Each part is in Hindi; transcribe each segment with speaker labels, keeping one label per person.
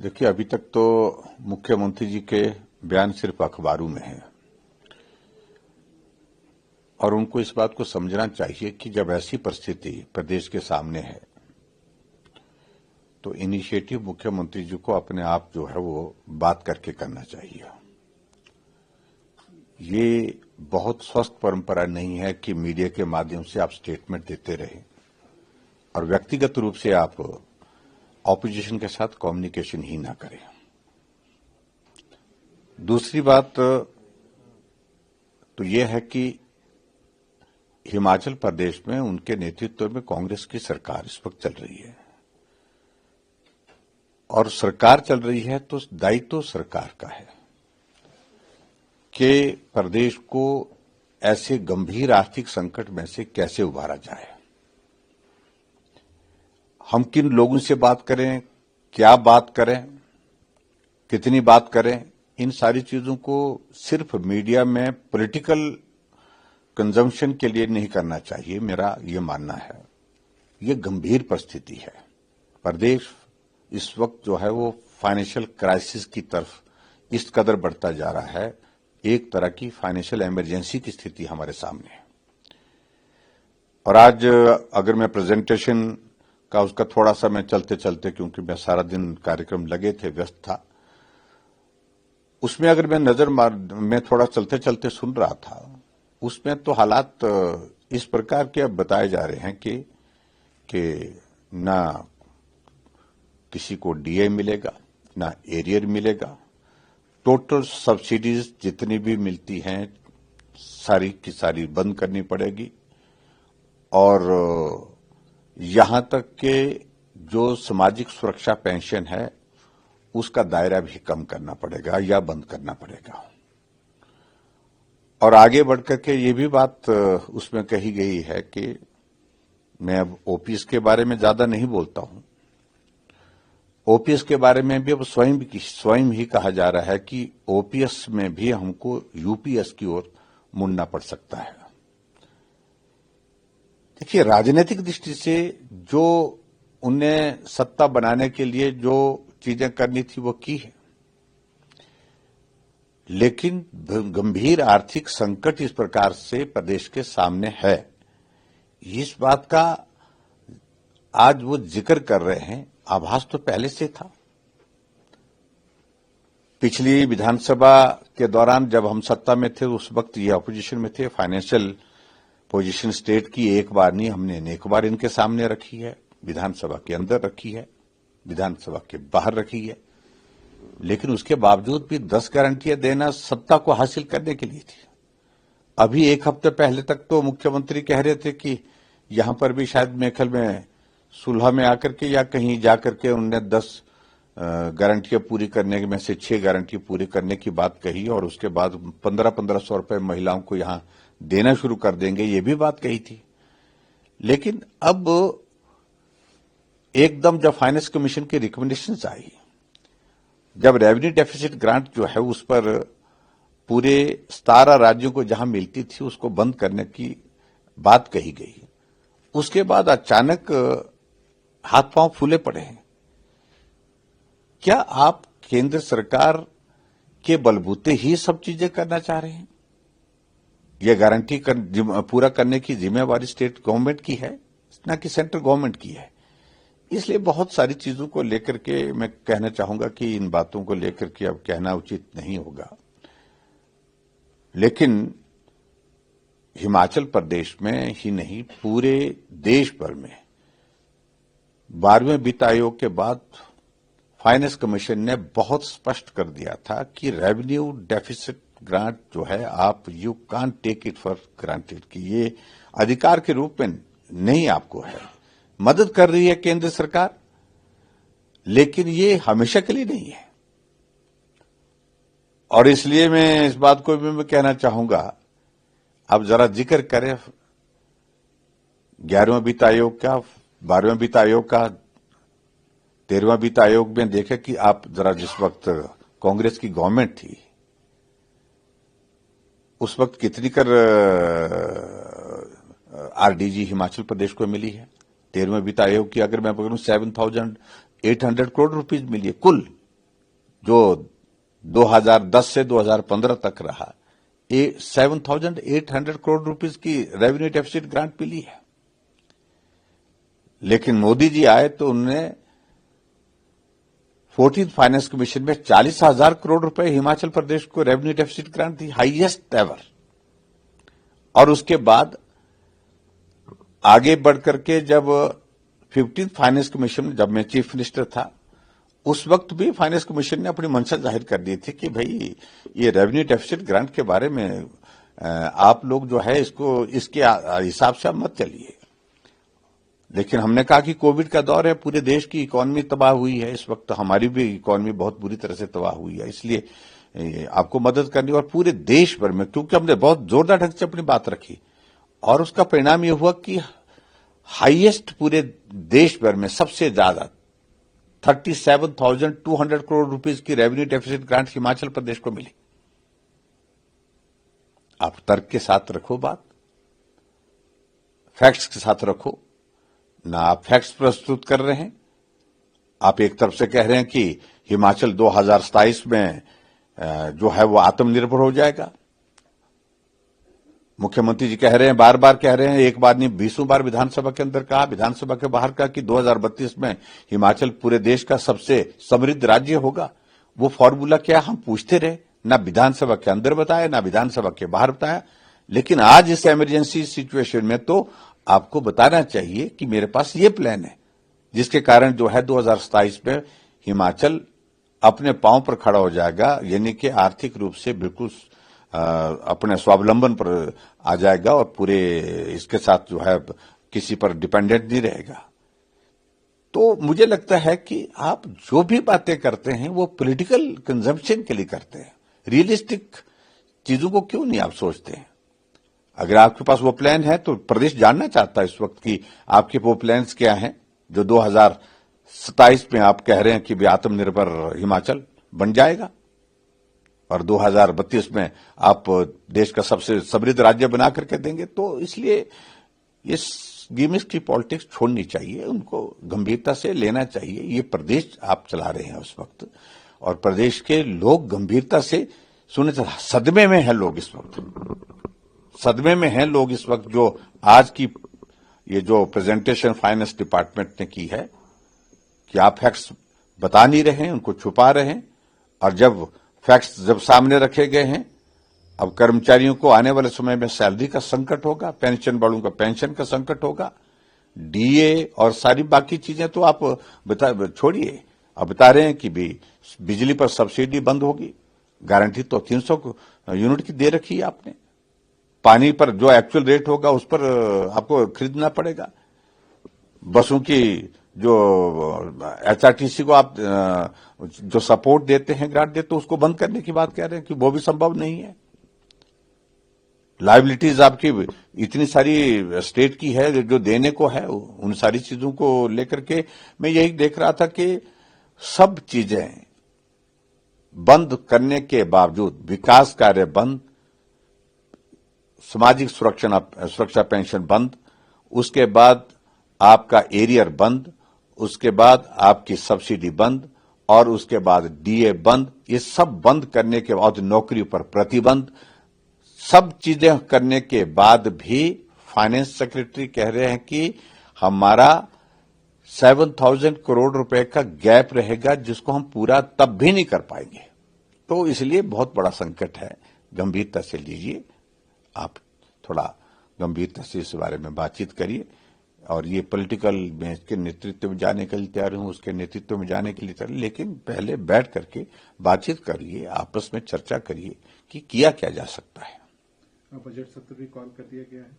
Speaker 1: देखिए, अभी तक तो मुख्यमंत्री जी के बयान सिर्फ अखबारों में हैं और उनको इस बात को समझना चाहिए कि जब ऐसी परिस्थिति प्रदेश के सामने है तो इनिशिएटिव मुख्यमंत्री जी को अपने आप जो है वो बात करके करना चाहिए। ये बहुत स्वस्थ परंपरा नहीं है कि मीडिया के माध्यम से आप स्टेटमेंट देते रहे और व्यक्तिगत रूप से आप ऑपोजिशन के साथ कम्युनिकेशन ही ना करें। दूसरी बात तो यह है कि हिमाचल प्रदेश में उनके नेतृत्व में कांग्रेस की सरकार इस वक्त चल रही है और सरकार चल रही है तो दायित्व सरकार का है कि प्रदेश को ऐसे गंभीर आर्थिक संकट में से कैसे उबारा जाए। हम किन लोगों से बात करें, क्या बात करें, कितनी बात करें, इन सारी चीजों को सिर्फ मीडिया में पॉलिटिकल कंजम्पशन के लिए नहीं करना चाहिए। मेरा ये मानना है ये गंभीर परिस्थिति है। प्रदेश इस वक्त जो है वो फाइनेंशियल क्राइसिस की तरफ इस कदर बढ़ता जा रहा है, एक तरह की फाइनेंशियल इमरजेंसी की स्थिति हमारे सामने है। और आज अगर मैं प्रेजेंटेशन का उसका थोड़ा सा मैं चलते चलते, क्योंकि मैं सारा दिन कार्यक्रम लगे थे, व्यस्त था, उसमें अगर मैं थोड़ा चलते चलते सुन रहा था, उसमें तो हालात इस प्रकार के अब बताए जा रहे हैं कि ना किसी को डीए मिलेगा, ना एरियर मिलेगा, टोटल सब्सिडीज जितनी भी मिलती हैं सारी की सारी बंद करनी पड़ेगी और यहां तक के जो सामाजिक सुरक्षा पेंशन है उसका दायरा भी कम करना पड़ेगा या बंद करना पड़ेगा। और आगे बढ़कर के ये भी बात उसमें कही गई है कि मैं अब ओपीएस के बारे में ज्यादा नहीं बोलता हूं, ओपीएस के बारे में भी अब स्वयं ही कहा जा रहा है कि ओपीएस में भी हमको यूपीएस की ओर मुड़ना पड़ सकता है। देखिए, राजनीतिक दृष्टि से जो उन्हें सत्ता बनाने के लिए जो चीजें करनी थी वो की है, लेकिन गंभीर आर्थिक संकट इस प्रकार से प्रदेश के सामने है, इस बात का आज वो जिक्र कर रहे हैं। आभास तो पहले से था। पिछली विधानसभा के दौरान जब हम सत्ता में थे उस वक्त ये अपोजिशन में थे, फाइनेंशियल पोजीशन स्टेट की एक बार नहीं हमने अनेक बार इनके सामने रखी है, विधानसभा के अंदर रखी है, विधानसभा के बाहर रखी है, लेकिन उसके बावजूद भी 10 गारंटियां देना सत्ता को हासिल करने के लिए थी। अभी एक हफ्ते पहले तक तो मुख्यमंत्री कह रहे थे कि यहां पर भी शायद मेखल में सुलह में आकर के या कहीं जाकर के उन्होंने 10 गारंटियां पूरी करने में से 6 गारंटी पूरी करने की बात कही और उसके बाद 1500 रुपए महिलाओं को यहां देना शुरू कर देंगे, ये भी बात कही थी। लेकिन अब एकदम जब फाइनेंस कमीशन की रिकमेंडेशंस आई, जब रेवेन्यू डेफिसिट ग्रांट जो है उस पर पूरे 17 राज्यों को जहां मिलती थी उसको बंद करने की बात कही गई, उसके बाद अचानक हाथ पांव फूले पड़े हैं। क्या आप केंद्र सरकार के बलबूते ही सब चीजें करना चाह रहे हैं? यह गारंटी पूरा करने की जिम्मेवारी स्टेट गवर्नमेंट की है, ना कि सेंट्रल गवर्नमेंट की है। इसलिए बहुत सारी चीजों को लेकर के मैं कहना चाहूंगा कि इन बातों को लेकर के अब कहना उचित नहीं होगा, लेकिन हिमाचल प्रदेश में ही नहीं पूरे देश भर में 12वें वित्त आयोग के बाद फाइनेंस कमीशन ने बहुत स्पष्ट कर दिया था कि रेवेन्यू डेफिसिट ग्रांट जो है आप you can't take it for granted, कि ये अधिकार के रूप में नहीं आपको है। मदद कर रही है केंद्र सरकार, लेकिन ये हमेशा के लिए नहीं है। और इसलिए मैं इस बात को भी मैं कहना चाहूंगा, अब जरा जिक्र करें 11वें वित्त आयोग का, 12वें वित्त आयोग का, 13वां वित्त आयोग में देखें कि आप जरा जिस वक्त कांग्रेस की गवर्नमेंट थी उस वक्त कितनी कर आरडीजी हिमाचल प्रदेश को मिली है। 13वें वित्त आयोग की अगर मैं पकड़ूं 7,800 करोड़ रुपीज मिली है कुल जो 2010 से 2015 तक रहा, ये 7,800 करोड़ रुपीस की रेवेन्यू डेफिसिट ग्रांट मिली है। लेकिन मोदी जी आए तो उन्होंने 14th फाइनेंस कमीशन में 40,000 करोड़ रुपए हिमाचल प्रदेश को रेवेन्यू डेफिसिट ग्रांट दी, हाईएस्ट एवर। और उसके बाद आगे बढ़कर के जब 15th फाइनेंस कमीशन में, जब मैं चीफ मिनिस्टर था, उस वक्त भी फाइनेंस कमीशन ने अपनी मंशा जाहिर कर दी थी कि भाई ये रेवेन्यू डेफिसिट ग्रांट के बारे में आप लोग जो है इसको इसके हिसाब से आप मत चलिए। लेकिन हमने कहा कि कोविड का दौर है, पूरे देश की इकोनॉमी तबाह हुई है, इस वक्त हमारी भी इकोनॉमी बहुत बुरी तरह से तबाह हुई है, इसलिए आपको मदद करनी और पूरे देश भर में, क्योंकि हमने बहुत जोरदार ढंग से अपनी बात रखी और उसका परिणाम यह हुआ कि हाईएस्ट पूरे देश भर में सबसे ज्यादा 37,200 करोड़ रुपीस की revenue deficit grant Himachal Pradesh को मिली। आप तर्क के साथ रखो बात, फैक्ट्स के साथ रखो ना। आप फैक्ट्स प्रस्तुत कर रहे हैं, आप एक तरफ से कह रहे हैं कि हिमाचल 2027 में जो है वो आत्मनिर्भर हो जाएगा। मुख्यमंत्री जी कह रहे हैं, बार बार कह रहे हैं, एक बार नहीं 20 बार विधानसभा के अंदर कहा, विधानसभा के बाहर कहा कि 2032 में हिमाचल पूरे देश का सबसे समृद्ध राज्य होगा। वो फॉर्मूला क्या हम पूछते रहे, ना विधानसभा के अंदर बताया ना विधानसभा के बाहर बताया। लेकिन आज इस इमरजेंसी सिचुएशन में तो आपको बताना चाहिए कि मेरे पास ये प्लान है, जिसके कारण जो है 2027 में हिमाचल अपने पांव पर खड़ा हो जाएगा, यानी कि आर्थिक रूप से बिल्कुल अपने स्वावलंबन पर आ जाएगा और पूरे इसके साथ जो है किसी पर डिपेंडेंट नहीं रहेगा। तो मुझे लगता है कि आप जो भी बातें करते हैं वो पॉलिटिकल कंजम्पशन के लिए करते हैं, रियलिस्टिक चीजों को क्यों नहीं आप सोचते हैं। अगर आपके पास वो प्लान है तो प्रदेश जानना चाहता है इस वक्त कि आपके वो प्लान्स क्या हैं जो 2027 में आप कह रहे हैं कि भी आत्मनिर्भर हिमाचल बन जाएगा और 2032 में आप देश का सबसे समृद्ध राज्य बना करके देंगे। तो इसलिए ये गिमिक्स की पॉलिटिक्स छोड़नी चाहिए, उनको गंभीरता से लेना चाहिए। ये प्रदेश आप चला रहे हैं उस वक्त और प्रदेश के लोग गंभीरता से सदमे में हैं लोग इस वक्त, सदमे में हैं लोग इस वक्त। जो आज की ये जो प्रेजेंटेशन फाइनेंस डिपार्टमेंट ने की है कि आप फैक्ट्स बता नहीं रहे हैं, उनको छुपा रहे हैं, और जब फैक्ट्स जब सामने रखे गए हैं, अब कर्मचारियों को आने वाले समय में सैलरी का संकट होगा, पेंशन वालों का पेंशन का संकट होगा, डीए और सारी बाकी चीजें तो आप छोड़िए। अब बता रहे हैं कि भी बिजली पर सब्सिडी बंद होगी, गारंटी तो 300 यूनिट की दे रखी है आपने। पानी पर जो एक्चुअल रेट होगा उस पर आपको खरीदना पड़ेगा। बसों की जो एचआरटीसी को आप जो सपोर्ट देते हैं, ग्रांट देते, तो उसको बंद करने की बात कह रहे हैं कि वो भी संभव नहीं है। लायबिलिटीज आपकी इतनी सारी स्टेट की है जो देने को है, उन सारी चीजों को लेकर के मैं यही देख रहा था कि सब चीजें बंद करने के बावजूद, विकास कार्य बंद, सामाजिक सुरक्षा पेंशन बंद, उसके बाद आपका एरियर बंद, उसके बाद आपकी सब्सिडी बंद, और उसके बाद डीए बंद। ये सब बंद करने के बाद नौकरी पर प्रतिबंध, सब चीजें करने के बाद भी फाइनेंस सेक्रेटरी कह रहे हैं कि हमारा 7,000 करोड़ रुपए का गैप रहेगा, जिसको हम पूरा तब भी नहीं कर पाएंगे। तो इसलिए बहुत बड़ा संकट है, गंभीरता से लीजिए। आप थोड़ा गंभीरता से इस बारे में बातचीत करिए, और ये पॉलिटिकल में के नेतृत्व में जाने के लिए तैयार हूं, उसके नेतृत्व में जाने के लिए तैयार, लेकिन पहले बैठ करके बातचीत करिए, आपस में चर्चा करिए कि किया क्या जा सकता है।
Speaker 2: बजट सत्र भी कॉल कर दिया गया है?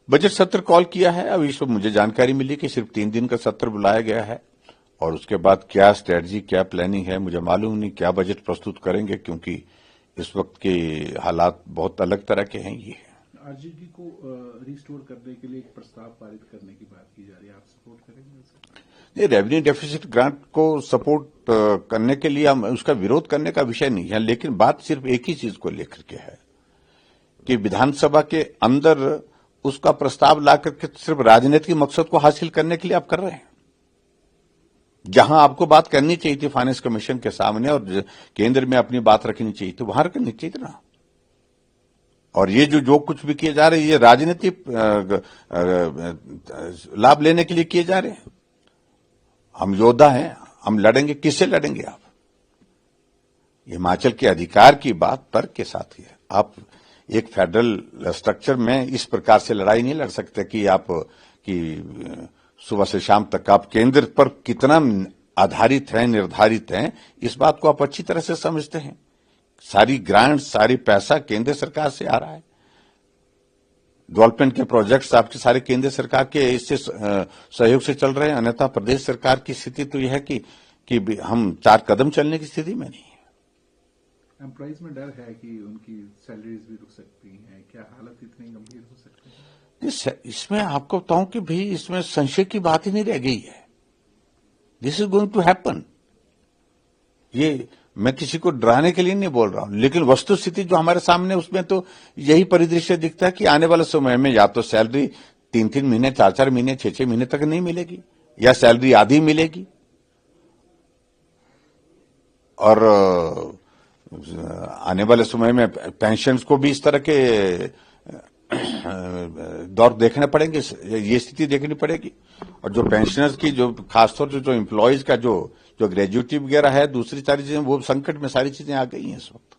Speaker 1: बजट सत्र कॉल किया है। अभी इस मुझे जानकारी मिली कि सिर्फ 3 दिन का सत्र बुलाया गया है, और उसके बाद क्या स्ट्रेटजी, क्या प्लानिंग है मुझे मालूम नहीं, क्या बजट प्रस्तुत करेंगे, क्योंकि इस वक्त के हालात बहुत अलग तरह के हैं। ये
Speaker 2: आरजीडी को रिस्टोर करने के लिए एक प्रस्ताव पारित करने की बात की जा रही है, आप सपोर्ट करेंगे?
Speaker 1: ये रेवेन्यू डेफिसिट ग्रांट को सपोर्ट करने के लिए हम उसका विरोध करने का विषय नहीं है, लेकिन बात सिर्फ एक ही चीज को लेकर के है कि विधानसभा के अंदर उसका प्रस्ताव ला करके सिर्फ राजनीतिक मकसद को हासिल करने के लिए आप कर रहे हैं। जहां आपको बात करनी चाहिए थी फाइनेंस कमीशन के सामने और केंद्र में अपनी बात रखनी चाहिए थी, वहां रखनी चाहिए थी ना। और ये जो कुछ भी किए जा रहे हैं, ये राजनीतिक लाभ लेने के लिए किए जा रहे हैं। हम योद्धा हैं, हम लड़ेंगे। किससे लड़ेंगे आप? हिमाचल के अधिकार की बात तर्क के साथ ही है। आप एक फेडरल स्ट्रक्चर में इस प्रकार से लड़ाई नहीं लड़ सकते कि सुबह से शाम तक आप केंद्र पर कितना आधारित हैं, निर्धारित हैं, इस बात को आप अच्छी तरह से समझते हैं। सारी ग्रांट, सारी पैसा केंद्र सरकार से आ रहा है। डेवलपमेंट के प्रोजेक्ट्स आपके सारे केंद्र सरकार के इससे सहयोग से चल रहे हैं। अन्यथा प्रदेश सरकार की स्थिति तो यह है कि हम 4 कदम चलने की स्थिति में नहीं है।
Speaker 2: एम्प्लॉइज में डर है कि उनकी सैलरीज भी रुक सकती हैं। क्या हालत इतनी गंभीर हो सकती है?
Speaker 1: इसमें आपको बताऊं कि भाई इसमें संशय की बात ही नहीं रह गई है। This is going to happen. ये मैं किसी को डराने के लिए नहीं बोल रहा हूं, लेकिन वस्तुस्थिति जो हमारे सामने उसमें तो यही परिदृश्य दिखता है कि आने वाले समय में या तो सैलरी 3-3 महीने, 4-4 महीने, 6-6 महीने तक नहीं मिलेगी, या सैलरी आधी मिलेगी। और आने वाले समय में पेंशन्स को भी इस तरह के दौर देखने पड़ेंगे, ये स्थिति देखनी पड़ेगी। और जो पेंशनर्स की, जो खासतौर से जो एम्प्लॉयज का जो ग्रेजुएटी वगैरह है, दूसरी सारी चीजें, वो संकट में सारी चीजें आ गई हैं इस वक्त।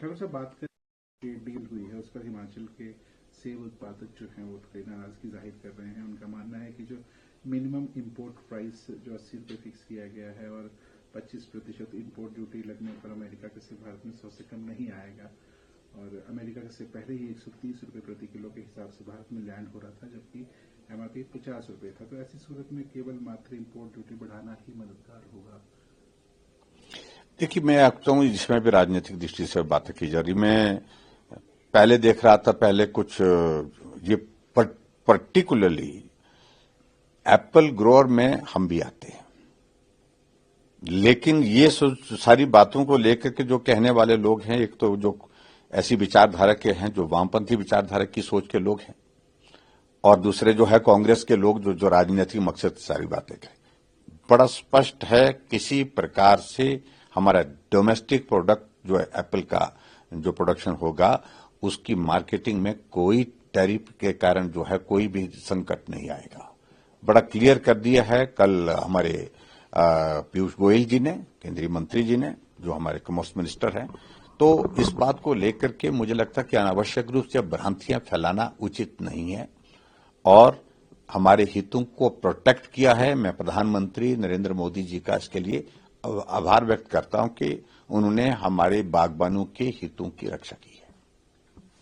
Speaker 2: ठाकुर साहब, बात करें डील हुई है उस पर हिमाचल के सेब उत्पादक जो हैं वो कई नाराजगी जाहिर कर रहे हैं। उनका मानना है कि जो मिनिमम इंपोर्ट प्राइस जो 80 रुपये फिक्स किया गया है और 25% इंपोर्ट ड्यूटी लगने पर अमेरिका का सेब भारत में 100 से कम नहीं आएगा। और अमेरिका का सेब पहले ही 130 रुपये प्रति किलो के हिसाब से भारत में लैंड हो रहा था, जबकि एमआरपी 50 रुपये था। तो ऐसी सूरत में केवल मात्र इंपोर्ट ड्यूटी बढ़ाना ही मददगार होगा।
Speaker 1: देखिए, मैं आपको हूँ जिसमें भी राजनीतिक दृष्टि से बातें की जा रही, मैं पहले देख रहा था, पहले कुछ ये पर्टिकुलरली एप्पल ग्रोअर में हम भी आते हैं, लेकिन ये सारी बातों को लेकर के जो कहने वाले लोग हैं, एक तो जो ऐसी विचारधारा के हैं जो वामपंथी विचारधारा की सोच के लोग हैं, और दूसरे जो है कांग्रेस के लोग जो राजनीतिक मकसद से सारी बातें कहें। बड़ा स्पष्ट है, किसी प्रकार से हमारा डोमेस्टिक प्रोडक्ट जो है एप्पल का जो प्रोडक्शन होगा, उसकी मार्केटिंग में कोई टैरिफ के कारण जो है कोई भी संकट नहीं आएगा। बड़ा क्लियर कर दिया है कल हमारे पीयूष गोयल जी ने, केंद्रीय मंत्री जी ने, जो हमारे कॉमर्स मिनिस्टर हैं। तो इस बात को लेकर के मुझे लगता है कि अनावश्यक रूप से भ्रांतियां फैलाना उचित नहीं है, और हमारे हितों को प्रोटेक्ट किया है। मैं प्रधानमंत्री नरेंद्र मोदी जी का इसके लिए आभार व्यक्त करता हूं कि उन्होंने हमारे बागबानों के हितों की रक्षा की है।